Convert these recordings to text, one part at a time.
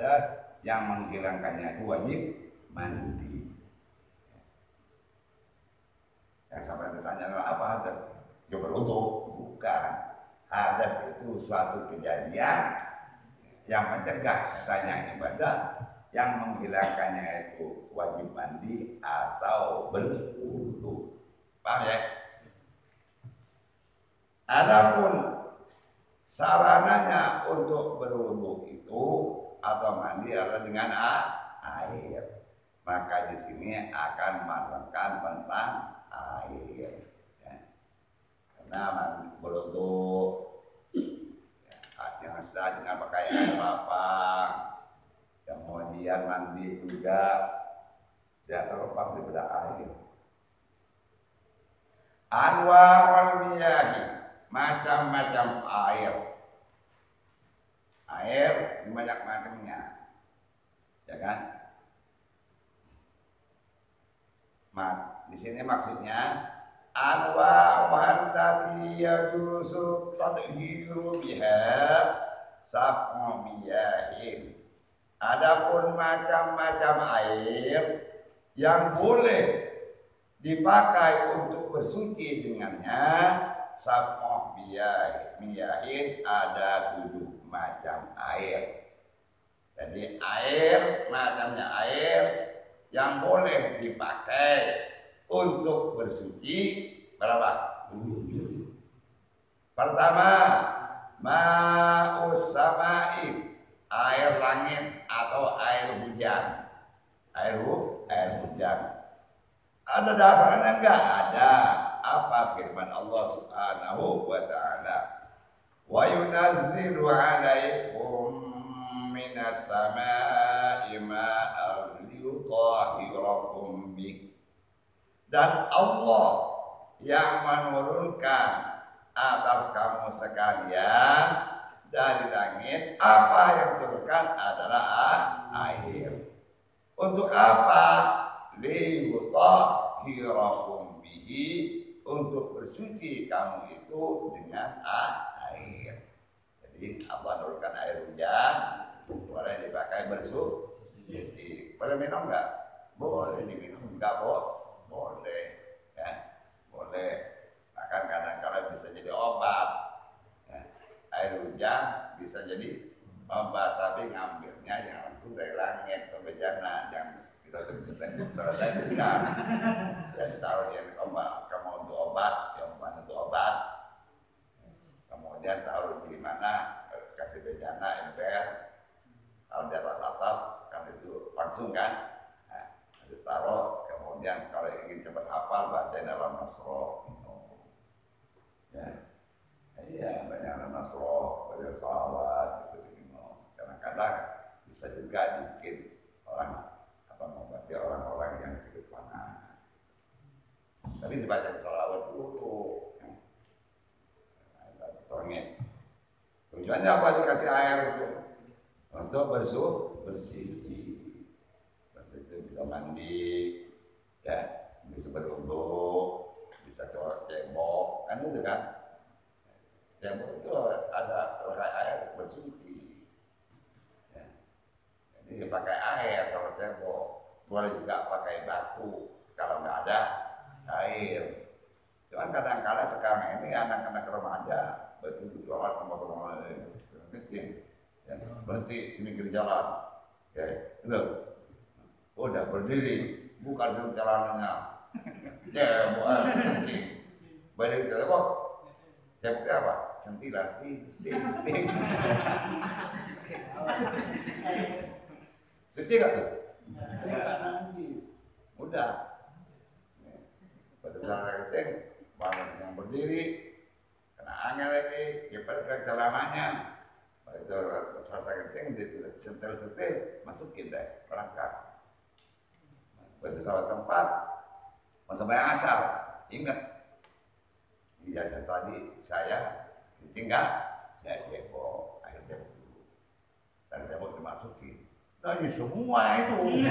hadas yang menghilangkannya itu wajib mandi. Yang sampai ditanya apa hadas? Ya berwudu. Bukan. Hadas itu suatu kejadian yang mencegah katanya ibadah, yang menghilangkannya itu wajib mandi atau berwudu. Paham ya? Adapun sarananya untuk berwudu itu atau mandi adalah dengan air. Maka di sini akan menerangkan tentang air. Ya. Karena berwudu yang sah dengan pakai air apa, kemudian mandi juga tidak terlepas daripada air. Anwa'ul miyahi, macam-macam air. Air banyak macamnya, ya kan? Di sini maksudnya anwa'u allati yajuzu tadhiru biha sab'u miyahin. Adapun macam-macam air yang boleh dipakai untuk bersuci dengannya sab'u miyahin, ada 7 macam air. Jadi air, macamnya air yang boleh dipakai untuk bersuci berapa? 7. Pertama, ma'us sama'i, air langit atau air hujan. Air hujan. Ada dasarnya enggak? Ada. Apa firman Allah Subhanahu wa ta'ala? Wa yunazzilu 'alaikum minas sama'i ma'an liyutahhirakum bih. Dan Allah yang menurunkan atas kamu sekalian dari langit, apa yang diturunkan adalah air. Untuk apa? Liyutahhirakum bihi, untuk bersuci kamu itu dengan air. Jadi Allah menurunkan air hujan, boleh dipakai bersuci. Boleh minum enggak? Boleh diminum, enggak boleh, ya, boleh. Bahkan kadang-kadang bisa jadi obat. Ya. Air hujan bisa jadi obat, tapi ngambilnya yang langsung dari langit ke bejana, jangan kita terus-terusan. Dan taruh di obat. Kamu untuk obat, yang mana untuk obat. Kemudian taruh di mana? Kasih bejana, ember, taruh di atas atap, kan itu langsung kan. Taruh, kemudian kalau ingin cepat hafal baca dalam nasroh. Ya, iya, banyak nasroh, banyak salawat, gitu. Kadang-kadang bisa juga dibikin orang mengobati orang-orang yang sedikit panas. Tapi dibaca salawat dulu. Soalnya tujuannya apa dikasih air itu? Untuk bersih. Bisa mandi, ya, bisa berwudu, bisa cebok, kan itu kan? Cebok itu ada air bersuci. Ya. Jadi pakai air kalau cebok, boleh juga pakai batu kalau nggak ada air. Cuman kadang-kadang sekarang ini anak-anak remaja betul jualan motor kecil, ya, berhenti di pinggir jalan, ya, itu. Udah berdiri, bukan celananya, cebok, kencing, balik cebok, ceboknya apa? Centilan, ting. Suci gak tuh? Najis, udah. Pada saat kencing, bangun yang berdiri, kena angin lagi, kiperkan celananya, pada saat kencing, disetel-setel, masukin deh, berangkat. Pada saat tempat, masa bayang asal, ingat. Iya, tadi saya tinggal, ya cebok, air cebok dulu. Dan cebok dimasukin. Nah, ini semua itu.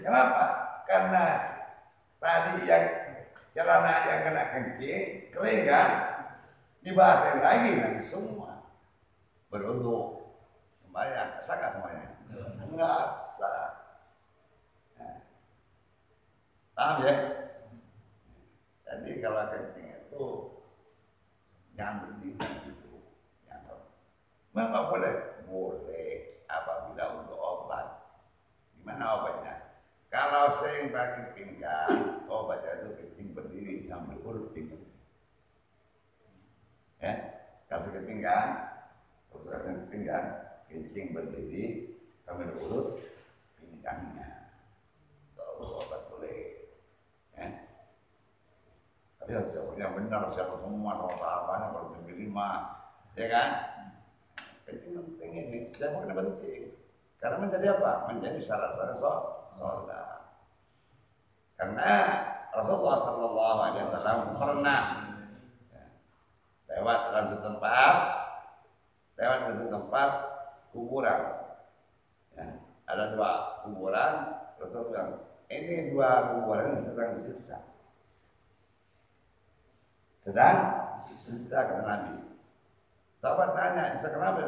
Kenapa? Karena tadi yang celana yang kena kencing, kering kan? Dibasahin lagi semua. Berwudu. Banyak, sah nggak semuanya? Enggak sah. Nah, paham ya? Jadi kalau kencing itu jangan berdiri gitu. Nggak boleh? Boleh apabila untuk obat. Gimana obatnya? Kalau sering pakai pinggang, obatnya itu kencing berdiri sambil urut pinggang. Ya, kalau sakit pinggang, kencing berdiri sambil urut pinggangnya. Tahu obat boleh. Ya. Tapi yang benar siapa semua sama apa-apanya kalau sendiri mah, ya kan? Kencing penting ini, saya mau penting. Karena menjadi apa? Menjadi syarat-syarat sholat. Karena Rasulullah SAW pernah lewat dalam satu tempat kuburan. Ya, ada 2 kuburan. Rasulullah bilang, ini 2 kuburan yang sedang disiksa. Sedang disiksa kata Nabi. Sahabat nanya, disiksa kenapa?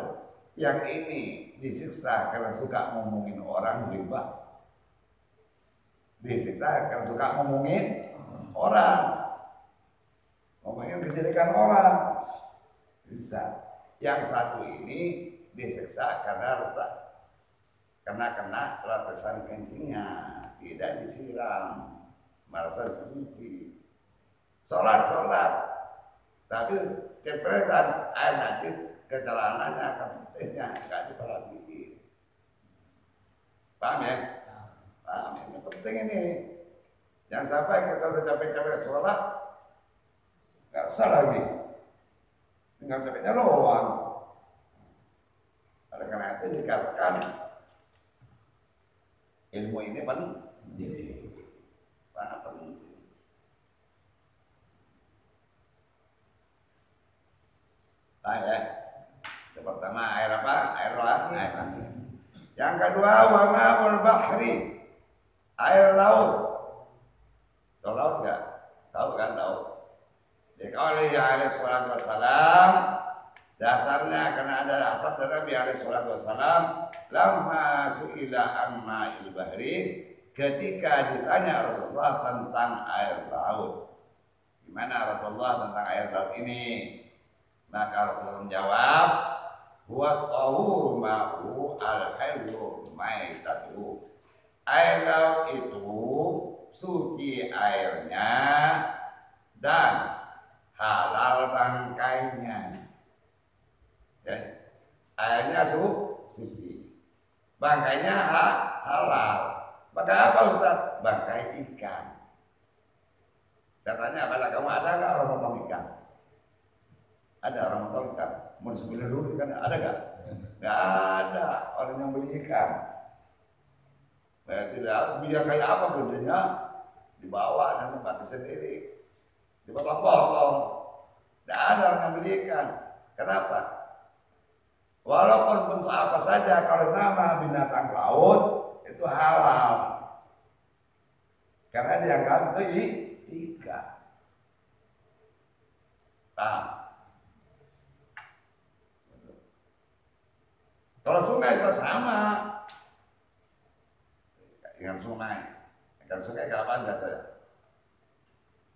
Yang ini disiksa karena suka ngomongin orang riba. Disiksa karena suka ngomongin orang, ngomongin kejelekan orang. Bisa. Yang satu ini disiksa karena kena ratasan kencingnya, tidak disiram, merasa suci. Sholat, tapi cepretan air najis ke celananya, ke putihnya, nggak diperhatiin. Paham ya? Paham, ini penting ini. Jangan sampai kita udah capek-capek sholat, nggak usah lagi. Tinggal capeknya doang. Oleh karena itu dikatakan ilmu ini penting. Sangat penting. Nah ya, yang pertama air apa? Air mandi. Yang kedua wa ma'ul bahri, air laut. Tahu laut nggak? Tahu kan laut? Dikali alaihi salatu wassalam, dasarnya karena ada asap dari Nabi alaihi salatu wassalam, lamma su'ila amma il bahri, ketika ditanya Rasulullah tentang air laut. Gimana Rasulullah tentang air laut ini? Maka Rasulullah menjawab, huwa tahuru ma'u al-hillu maitatu. Air laut itu suci airnya dan halal bangkainya. Ya. Airnya suci, bangkainya halal. Bangkai apa Ustaz? Bangkai ikan. Saya tanya pada kamu, ada nggak orang potong ikan? Ada orang potong ikan. Mau disembelih dulu ikan, ada nggak? Nggak ada orang yang beli ikan. Tidak, biar kayak apa gedenya dibawa dan mati sendiri, dipotong-potong. Tidak ada orang yang beli ikan. Kenapa? Walaupun bentuk apa saja, kalau nama binatang laut itu halal, karena dianggap itu ikan. Paham? Kalau sungai itu sama. Ikan sungai kapan biasanya?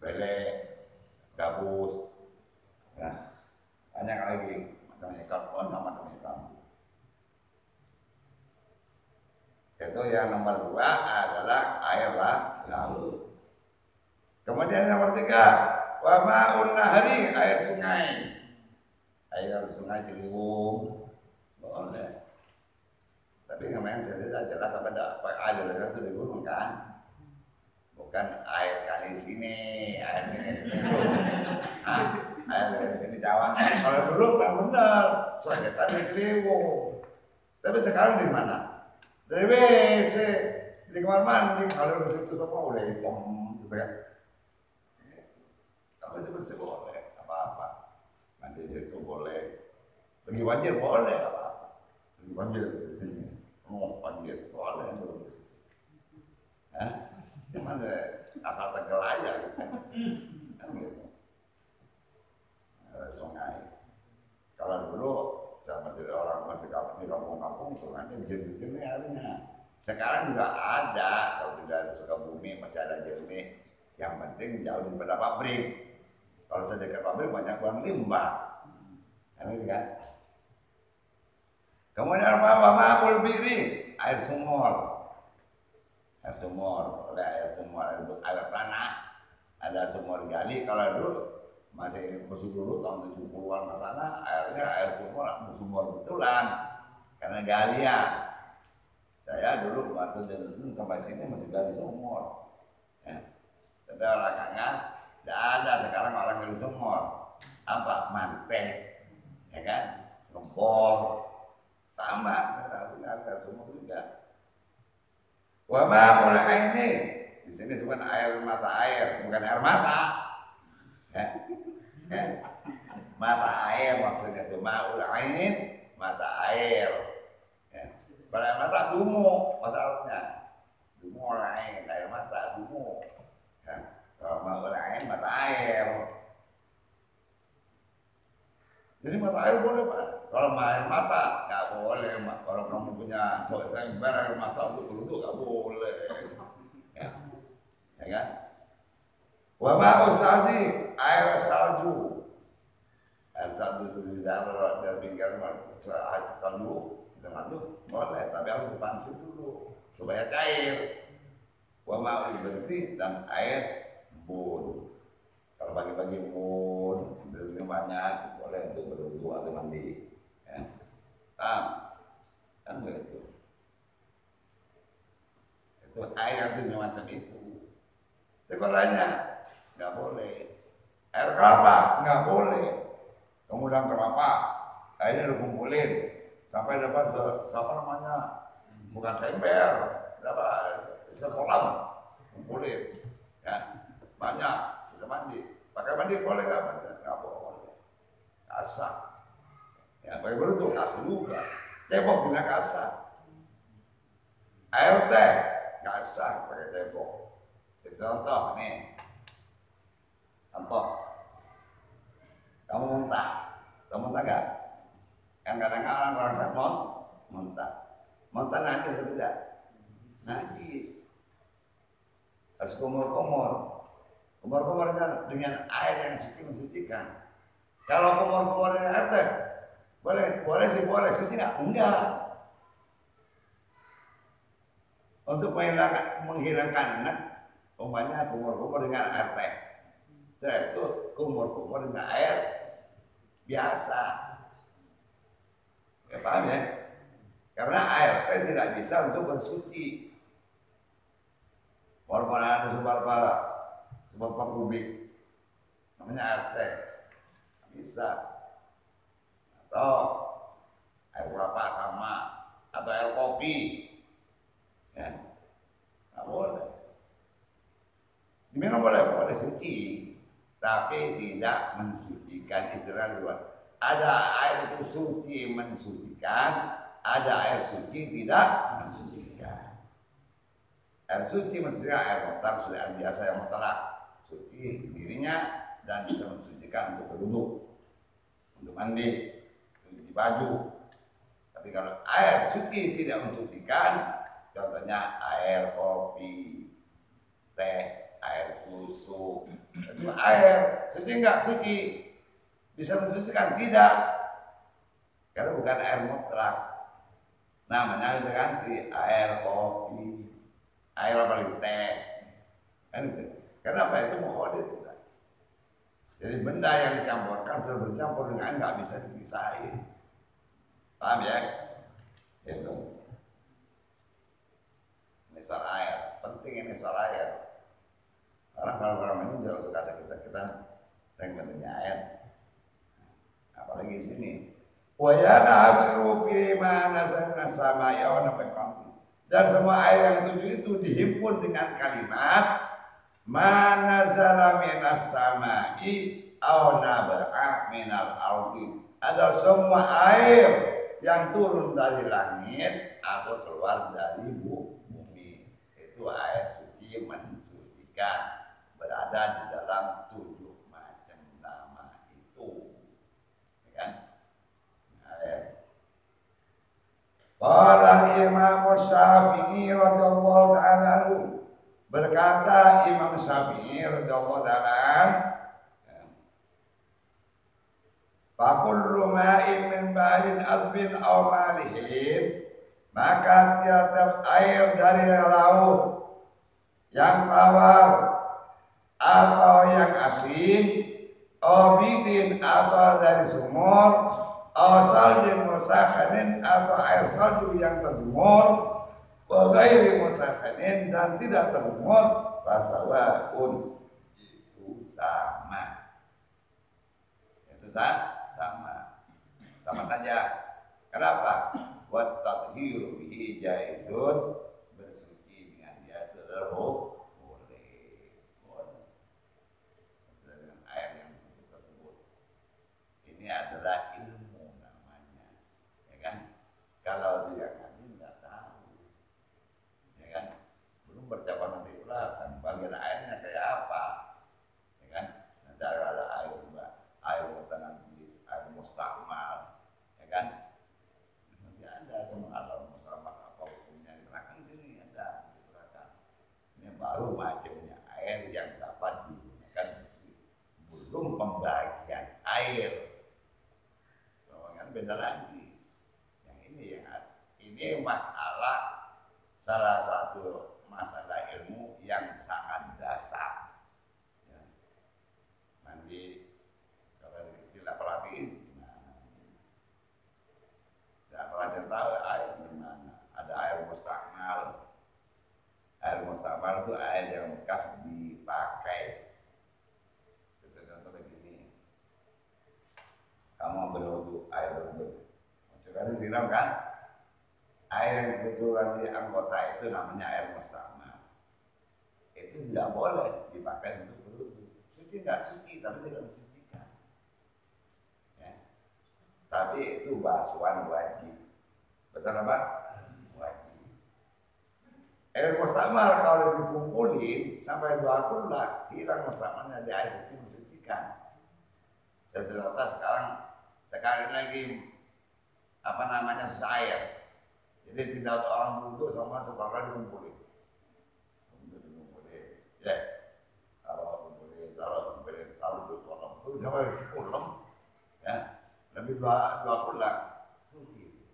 Lele, gabus, nah, banyak lagi macam ikan, macam ikan. Itu yang nomor 2 adalah air laut. Kemudian nomor 3, wa ma'un nahri, air sungai. Air sungai Ciliwung boleh. Tapi kemarin saya tidak jelas apa ada itu di gunung kan? Bukan air kali sini, air sini. Air dari sini Jawa. Kalau dulu memang benar, soalnya tadi Ciliwung. Tapi sekarang di mana? Dari WC, di kamar mandi. Kalau di situ semua udah hitam, gitu kan? Kalau bersih boleh, apa-apa. Mandi di situ boleh. Pergi banjir boleh, apa-apa. Pergi banjir di sini. Oh, banjir boleh belum? Cuman asal Tegal aja gitu kan gitu. Sungai. Kalau dulu saya masih orang masih di kampung kampung-kampung sungai jernih airnya. Sekarang juga ada, kalau tidak ada Sukabumi masih ada jernih. Yang penting jauh daripada pabrik. Kalau sedekat pabrik banyak buang limbah. Kan? Kemudian ma'ul bi'ri, air sumur. Air sumur, oleh air sumur, air tanah. Ada sumur gali, kalau dulu masih dulu tahun 70-an ke sana, airnya air sumur betulan. Karena galian. Saya dulu waktu dulu sampai sini masih gali sumur. Ya. Tapi belakangan tidak ada sekarang orang gali sumur. Apa? Mantek, ya kan? Gempor, sama. Ada sumur juga. Wabah mulai ini di sini disebut air mata air, bukan air mata. Ya. Ya. Mata air maksudnya itu maul ain, mata air. Ya. Kalau air mata dumo masalahnya. Dumo lain, air mata dumo. Ya. Kalau maul ain mata air. Jadi mata air boleh Pak. Kalau air mata nggak boleh. Kalau kamu punya seember air mata untuk berwudu nggak boleh. Ya, ya kan? Wama usalji air salju. Air salju itu di dalam dari pinggir salju itu boleh, tapi harus dipanaskan dulu supaya cair. Wama berhenti dan air embun. Kalau pagi-pagi embun, itu banyak boleh untuk berwudu atau mandi. Ya. Kan begitu. Itu air itu macam itu. Sekolahnya nggak boleh. Air kelapa nggak boleh. Kemudian kelapa, airnya dikumpulin sampai dapat apa namanya? Bukan sember, dapat sekolah kumpulin. Ya, banyak bisa mandi. Pakai mandi boleh nggak? Nggak boleh. Kasar. Ya, pakai beruntung kasar juga. Cebok juga kasar. Air teh kasar pakai cebok. Contoh nih, contoh, kamu muntah nggak? Kan kadang-kadang orang sakit muntah najis atau tidak? Najis. Harus kumur dengan air yang suci mensucikan. Kalau kumur dengan air teh, boleh suci nggak? Enggak. Untuk menghilangkan enak, umpamanya kumur dengan air teh. Setelah itu kumur dengan air biasa. Ya paham ya? Karena air teh tidak bisa untuk bersuci. Walaupun ada seberapa kubik, namanya air teh, bisa. Atau air kelapa sama, atau air kopi, ya, nggak boleh. Diminum boleh suci, tapi tidak mensucikan istilah luar. Ada air itu suci mensucikan, ada air suci tidak mensucikan. Air suci mensucikan air kotor sudah biasa yang mutlak, suci dirinya dan bisa mensucikan untuk berwudu, untuk mandi, untuk cuci baju. Tapi kalau air suci tidak mensucikan, contohnya air kopi, teh, air susu, itu air suci enggak suci? Bisa mensucikan? Tidak, karena bukan air mutlak. Namanya ganti air kopi, air apa teh, kan itu. Karena apa itu mukhodit. Jadi benda yang dicampurkan sudah bercampur dengan air nggak bisa dipisahin. Paham ya? Itu. Ini soal air, penting ini soal air. Kalau orang ini juga suka sakit-sakitan, yang pentingnya air. Apalagi di sini. Wa yanasiru fi ma nazalna samai wa nafaqati. Dan semua air yang tujuh itu dihimpun dengan kalimat ma nazala minas samai aw naba'a minal ardi. Ada semua air yang turun dari langit atau keluar dari bumi. Itu air suci mensucikan, berada di dalam 7 macam nama itu, ya kan? Air. Qala Imam Syafi'i radhiyallahu ta'ala anhu, berkata Imam Syafi'i radhiyallahu ta'ala, fa kullu ma'in min ba'rin adbin aw malihin, maka tiap air dari laut yang tawar atau yang asin, obidin atau dari sumur, saljin musakhanin atau air salju yang terjemur, wa ghairi musakhanin dan tidak terjemur, fasawa'un, itu sama. Itu sama saja. Kenapa? Wa tathhiru bihi jaizun, bersuci dengan dia itu adalah boleh. Dengan air yang tersebut. Ini adalah ilmu namanya, ya kan? Kalau tidak ngaji nggak tahu, ya kan? Belum bercabang nanti belakang bagian airnya kayak apa, ya kan? Nanti ada air mutanabis, air mustakmal, ya kan? Nanti ada semua alam masalah apa hukumnya di belakang sini ada di belakang. Ini baru macamnya air yang dapat digunakan belum pembagian air. Beda lagi. Yang ini masalah, salah satu masalah ilmu yang sangat dasar. Ya. Nanti kalau kecil perhatiin gimana? Tidak pernah tahu air gimana. Ada air mustakmal. Air mustakmal itu air yang bekas dipakai. Contoh begini. Kamu berwudu, air berwudu. Coba disiram kan? Air yang kebetulan di anggota itu namanya air mustakmal. Itu tidak boleh dipakai untuk berwudu. Suci nggak suci, tapi tidak disucikan. Ya. Tapi itu basuhan wajib. Betul apa? Wajib. Air mustakmal kalau dikumpulin sampai 2 bulan, hilang mustakmalnya di air suci mensucikan. Ternyata sekarang lagi apa namanya cair, jadi tidak orang butuh sama sekolah dikumpulin, ya. Kalau kumpulin, taruh di kolam itu sampai sekolah, ya, lebih dua bulan suci.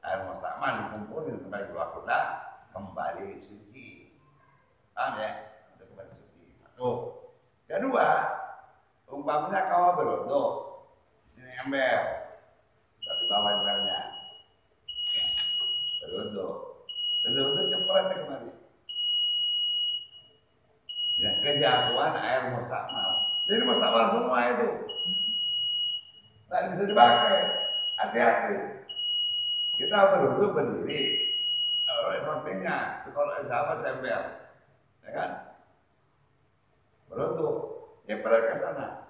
Air mustakmal dikumpulin sampai 2 bulan kembali suci, paham ya? Untuk kembali suci. Satu, kedua. Umpamanya kau berwudu, di sini ember, tapi bawah embernya, ya, berwudu cepret kembali. Ya, kejatuhan air mustakmal. Jadi mustakmal semua itu, tidak bisa dipakai. Hati-hati. Kita berwudu berdiri, oleh sampingnya, sekolah sahabat ember, ya kan? Berwudu, cepret ke sana.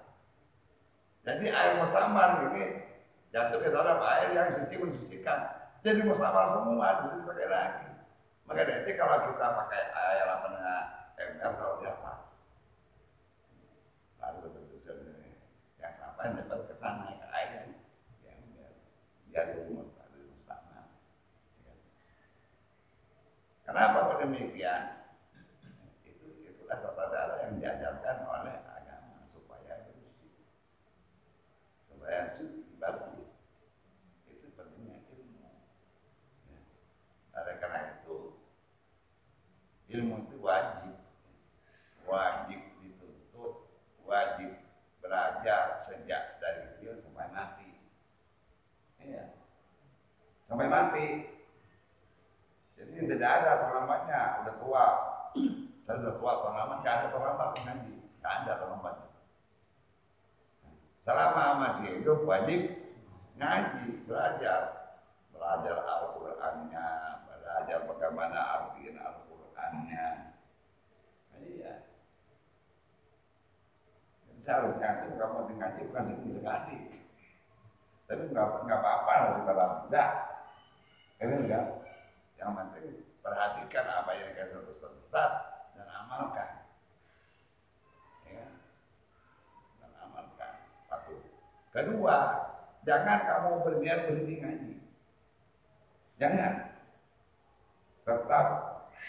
Jadi air mustakmal ini jatuh ke dalam air yang suci mensucikan. Jadi mustakmal semua, bisa dipakai lagi. Maka nanti kalau kita pakai air apa namanya ember kalau di atas, lalu betul-betul yang sampai dapat ke sana ke air yang biar jadi mustakmal. Kenapa demikian? Itulah tata cara yang diajarkan oleh supaya suci bagus. Itu pentingnya ilmu. Ya. Oleh karena itu ilmu itu wajib dituntut, wajib belajar sejak dari kecil sampai mati. Iya. Sampai mati. Jadi tidak ada terlambatnya. Udah tua, saya udah tua terlambat, nggak ada terlambat nanti, nggak ada terlambat. Selama masih hidup wajib ngaji, belajar Al-Qur'annya, belajar bagaimana artinya Al-Qur'annya. Iya. Jadi seharusnya itu kamu ngaji bukan sekali, tapi nggak apa-apa daripada tidak. Ini enggak. Yang penting perhatikan apa yang dikatakan Ustaz dan amalkan. Kedua, jangan kamu berniat berhenti ngaji. Jangan. Tetap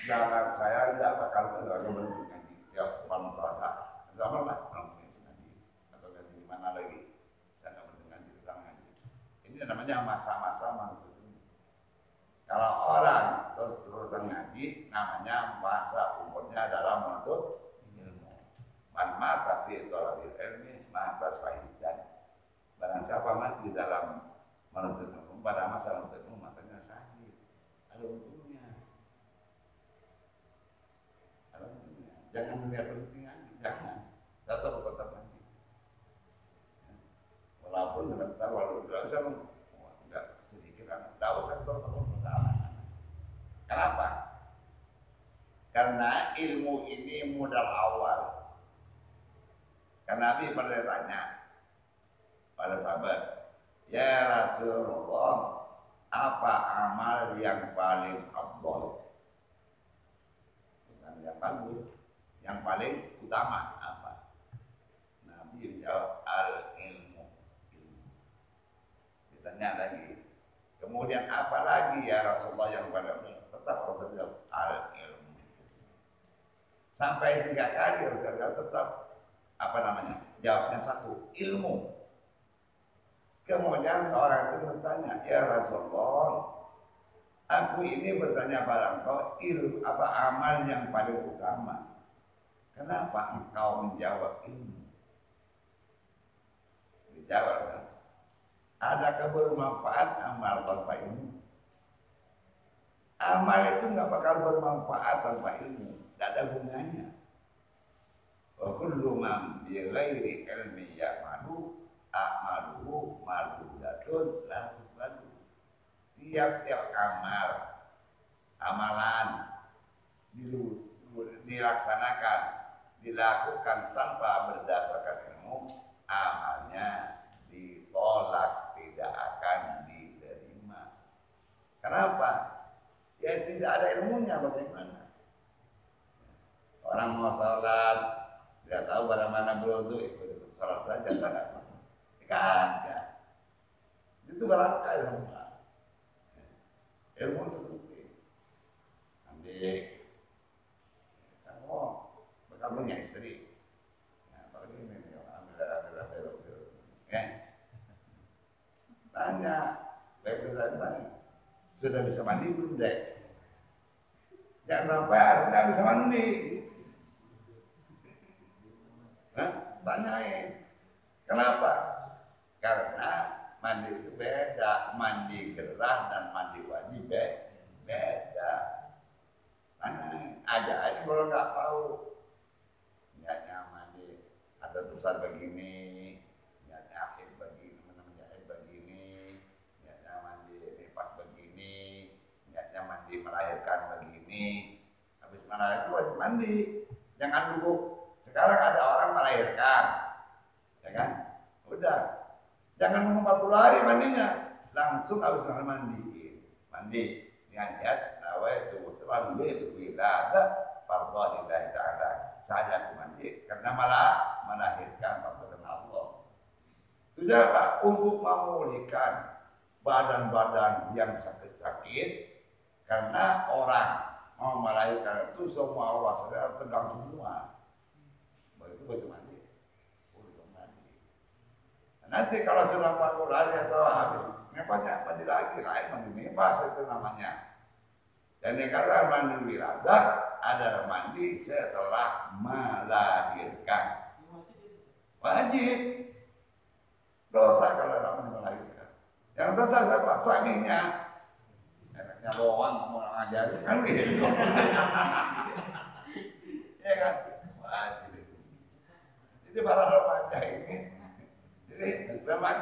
jalan saya tidak bakal berhenti ngaji tiap malam Selasa. Sama lah malam ngaji atau ngaji di mana lagi. Saya nggak berhenti ngaji kesana ngaji. Ini namanya masa-masa mantu. Kalau orang terus-terusan ngaji, namanya masa umurnya dalam menuntut ilmu. Man mata fi thalabil ilmi mata syahidan. Barang siapa mati dalam menuntut ilmu pada masa menuntut ilmu matanya syahid. Ada untungnya. Ada untungnya. Jangan melihat penting ngaji, jangan. Tetap ngaji. Walaupun sebentar walau berasa enggak sedikit anak. Enggak usah berpengalaman. Kenapa? Karena ilmu ini modal awal. Karena Nabi pernah tanya pada sahabat, ya Rasulullah, apa amal yang paling afdal? Bukan yang bagus, yang paling utama apa? Nabi menjawab al-ilmu. Ditanya lagi, kemudian apa lagi ya Rasulullah yang paling afdal? Tetap Rasulullah al-ilmu. Sampai 3 kali Rasulullah tetap jawabnya satu, ilmu. Kemudian orang itu bertanya, ya Rasulullah, aku ini bertanya pada engkau apa amal yang paling utama? Kenapa engkau menjawab ilmu? Dijawab kan? Adakah bermanfaat amal tanpa ilmu? Amal itu nggak bakal bermanfaat tanpa ilmu, tidak ada gunanya. Wa kullu man bi ghairi ilmi ya'malu a'maluhu mardudatun la tuqbalu. Tiap-tiap amalan dilaksanakan, dilakukan tanpa berdasarkan ilmu, amalnya ditolak, tidak akan diterima. Kenapa? Ya tidak ada ilmunya, bagaimana? Orang mau sholat, tidak tahu pada mana berwudu, ikut sholat saja, sangat. Kagak. Itu barangkali semua. Ilmu itu penting. Nanti kamu bakal punya istri. Nah, apalagi ini ambil. Tanya, baik itu saya tanya. Sudah bisa mandi belum dek? Jangan sampai nggak bisa mandi. Tanyain. Kenapa? Karena mandi itu beda. Mandi gerah dan mandi wajib beda. Tanyain. Aja kalau nggak tahu. Niatnya mandi ada besar begini. Niatnya akhir begini. Menjahit begini. Niatnya mandi nifas begini. Niatnya mandi melahirkan begini. Habis melahirkan wajib mandi. Jangan dulu. Sekarang ada orang melahirkan, ya kan? Udah, jangan nunggu 40 hari mandinya, langsung habis mandi dengan niat nawaitu selalu wiladah fardhu lillahi ta'ala. Saya aku mandi karena malah melahirkan fardhu Allah. Tujuan apa? Untuk memulihkan badan-badan yang sakit-sakit, karena orang mau melahirkan itu semua Allah sadar tegang semua. Itu baju mandi. Nanti kalau sudah 40 hari atau habis nefasnya mandi lagi, lain mandi nefas itu namanya. Dan yang kata mandi wiladah adalah mandi setelah melahirkan. Wajib. Dosa kalau orang melahirkan. Yang dosa siapa? Suaminya. Enaknya doang mau ngajarin kan gitu. Ya kan? Wajib. Jadi para remaja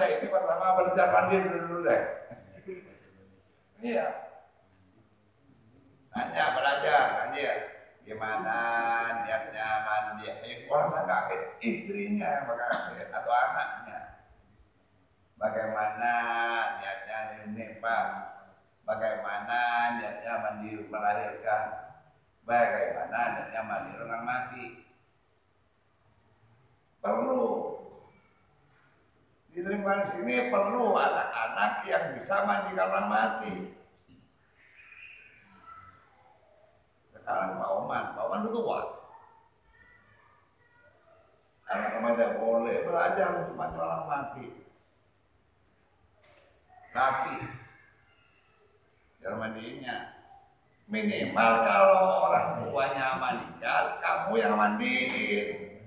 ini, pertama belajar mandi dulu deh. Iya. Tanya belajar, gimana niatnya mandi? Orang saya istrinya yang bakal atau anaknya. Bagaimana niatnya nifas? Bagaimana niatnya mandi melahirkan? Bagaimana niatnya mandi orang mati? Perlu di lingkungan sini perlu anak-anak yang bisa mandi orang mati. sekarang Pak Oman itu tua. Anak remaja boleh belajar untuk mandi orang mati. Kaki. Cara mandinya. Minimal kalau orang tuanya meninggal, kamu yang mandiin.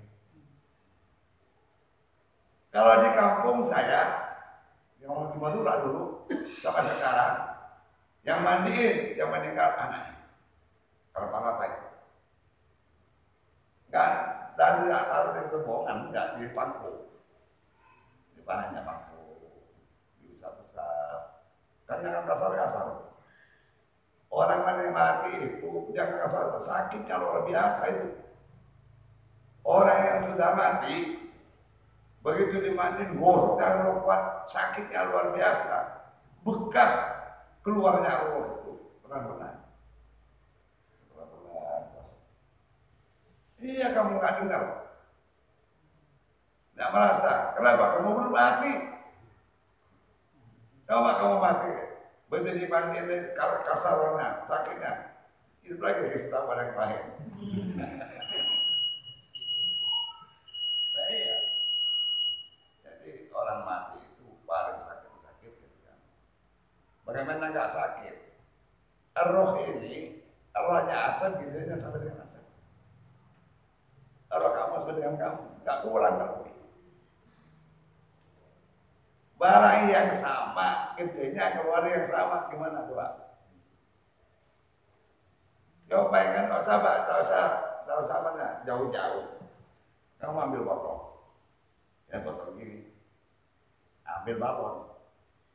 Kalau di kampung saya, yang di Madura dulu, sampai sekarang, yang mandiin, yang meninggal anaknya. Rata-rata itu. Kan? Dan tidak taruh di tembongan, enggak di pangku. Di banyak pangku. Besar-besar. Kan jangan kasar-kasar. Orang mati itu jangan kasar, sakitnya luar biasa itu. Orang yang sudah mati, begitu dimandiin, gosoknya rupat, sakitnya luar biasa. Bekas keluarnya roh itu. Benar-benar. Iya, kamu nggak dengar. Nggak merasa. Kenapa? Kamu belum mati. Kamu mati. Begitu dimandiin kasarnya, sakitnya. Hidup lagi kasih tahu pada yang lain. Iya. Jadi orang mati itu paling sakit-sakit gitu kan. Bagaimana nggak sakit? Roh ini, rohnya asal gilenya sampai dengan asal. Roh kamu sampai dengan kamu, nggak kurang lebih. Barang yang sama, gedenya keluar yang sama, gimana tuh Pak? Kau bayangkan, tak usah mana, jauh-jauh. Kamu ambil botol, ya botol gini, ambil balon,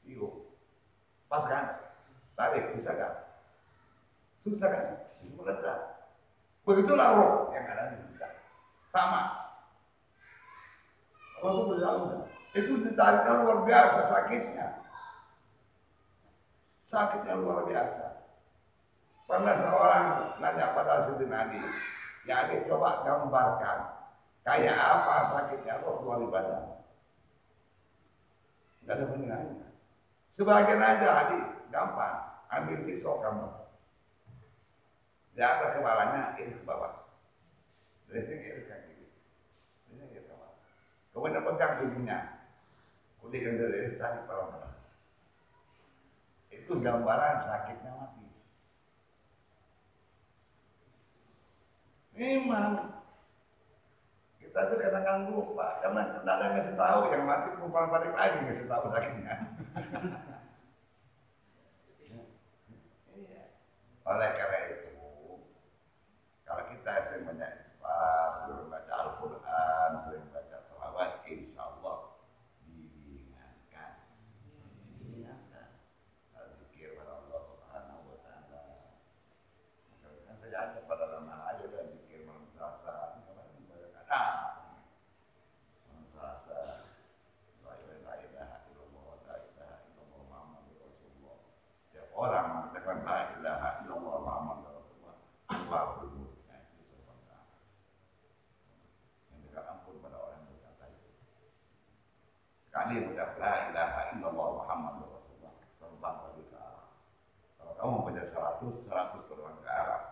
yuk, pas kan? Tarik, bisa kan? Susah kan? Bisa meledak. Begitulah roh yang ada di kita, sama. Roh itu berjalan. Itu ditariknya luar biasa sakitnya. Sakitnya luar biasa. Pernah seorang nanya pada Siti Nadi, ya adik coba gambarkan kayak apa sakitnya roh keluar di badan. Gak ada bandingannya. Sebagian aja adik, gampang. Ambil pisau kamu. Di atas kepalanya, ini ke bawah. Dari sini ini ke kiri. Ini ke bawah. Kemudian pegang ujungnya. Udah yang dari tarik pelan-pelan. Itu gambaran sakitnya mati. Memang kita tuh kadang-kadang lupa karena tidak ada yang ngasih tahu, yang mati perempuan balik lagi ngasih tahu sakitnya. Iya. Oleh karena itu, kalau kita sering banyak istighfar, sering baca Al-Quran, sering baca sholawat, insya Allah zikir pada Allah Subhanahu wa Ta'ala. Kan saya ajak pada lama aja udah zikir malam Selasa, kemarin banyak ada malam Selasa, la ilaha illallah, la ilaha illallah Muhammadur Rasulullah. Setiap orang mengatakan la ilaha illallah Muhammadur Rasulullah, Allah bermulia itu terbangga. Yang dekat ampun pada orang yang berkata itu. Sekali mengucap la ilaha illallah Muhammadur Rasulullah, terbang lagi ke atas. Kalau kamu baca 100 terbang ke atas.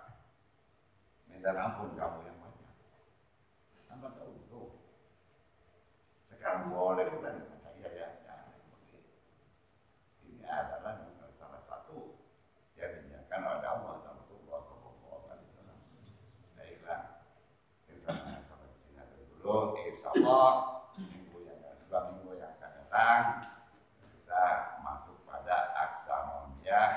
Minta ampun kamu yang banyak. Tambah tahu tuh. Sekarang boleh kita percaya ya. Ini adalah salah satu yang dinyatakan oleh Allah dan Rasulullah SAW. Baiklah, kita sampai di sini dulu. Insyaallah minggu yang akan datang kita masuk pada aksamoniah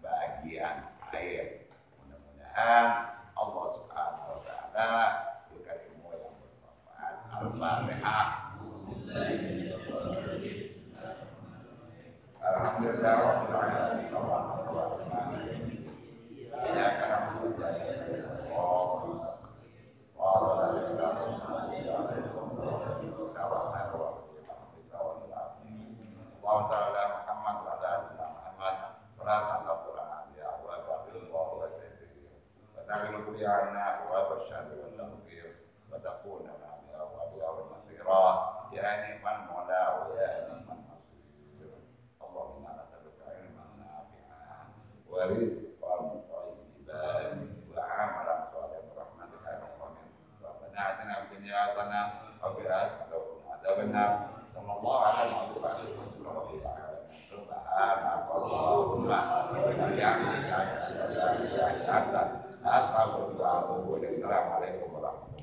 bagian air. Mudah-mudahan Allah Subhanahu wa Ta'ala berikan ilmu yang bermanfaat. Al-Fatihah. Alhamdulillah rabbil alamin. Iyyaka na'budu wa iyyaka nasta'in. وتعلنا وبشر والتغفير وتكون لنا وليا ونصيرا يا نعم المولى ويا نعم النصير اللهم انا نسالك علما نافعا ورزقا طيبا وعملا atina fid dunya hasanah wa fil akhirati adzabannar. Sallallahu alaihi wa sallam. Subhanakallahumma wa bihamdika asyhadu an la ilaha illa anta astaghfiruka wa atubu ilaik. Assalamualaikum warahmatullahi wabarakatuh.